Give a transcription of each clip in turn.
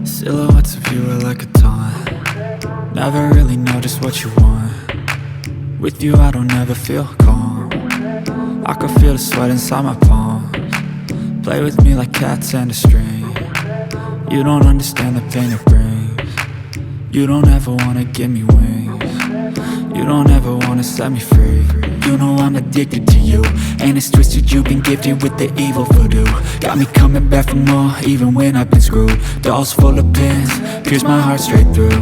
Silhouettes of you are like a taunt. Never really know just what you want. With you I don't ever feel calm. I can feel the sweat inside my palms. Play with me like cats and a string. You don't understand the pain it brings. You don't ever wanna give me wings. You don't ever wanna set me free. You know I'm addicted to you, and it's twisted, you've been gifted with the evil voodoo. Got me coming back for more, even when I've been screwed. Dolls full of pins, pierce my heart straight through.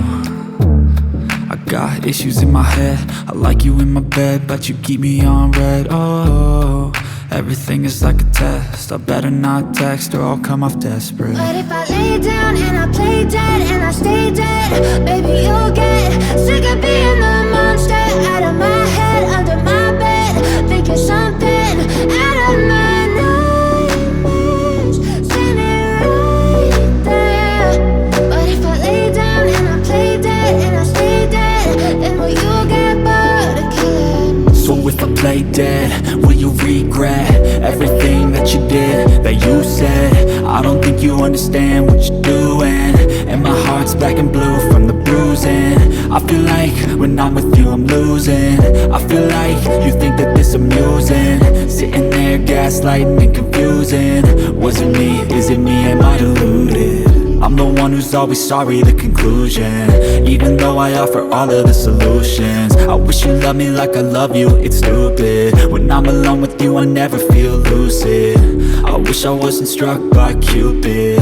I got issues in my head, I like you in my bed, but you keep me on red. Oh, everything is like a test, I better not text or I'll come off desperate. But if I lay down and I play dead and I stay dead, baby you'll get sick of being the monster out of my head, under my bed, thinking something out of my nightmares, standing right there. But if I lay down and I play dead and I stay dead, then will you get bored of killing me? So if I play dead, will you regret everything that you did, that you said? I don't think you understand what you're doing, and my heart's black and blue from the bruising. I feel like when I'm with you I'm losing. I feel like you think that this amusing, sitting there gaslighting and confusing. Was it me? Is it me? Am I deluded? I'm the one who's always sorry, the conclusion, even though I offer all of the solutions. I wish you loved me like I love you, it's stupid. When I'm alone with you I never feel lucid. I wish I wasn't struck by Cupid.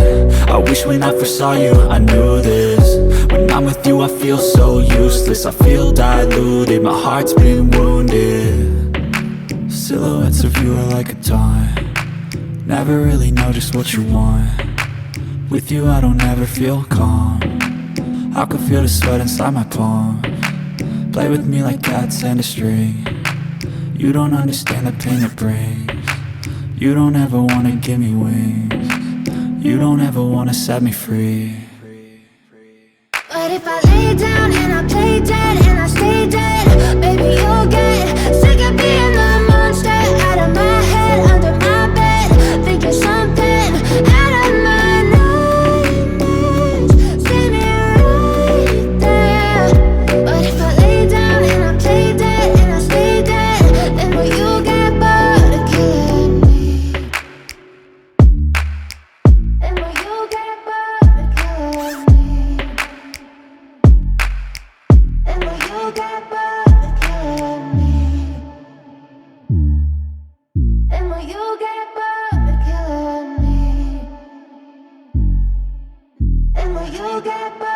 I wish when I first saw you I knew this. When I'm with you I feel so useless, I feel diluted, my heart's been wounded. Silhouettes of you are like a taunt. Never really know just what you want. With you I don't ever feel calm. I can feel the sweat inside my palms. Play with me like cats and a string. You don't understand the pain it brings. You don't ever wanna give me wings. You don't ever wanna set me free. But if I lay down and I play dead and I stay dead, baby you'll get sick of being the monster out of my head, under my bed, thinking something out of my nightmares, standing right there. But if I lay down and I play dead and I stay dead, then will you get bored of killing me? Then will you get bored of killing me? And will you get bored of killing me? And will you get bored of killing me? And will you get bored?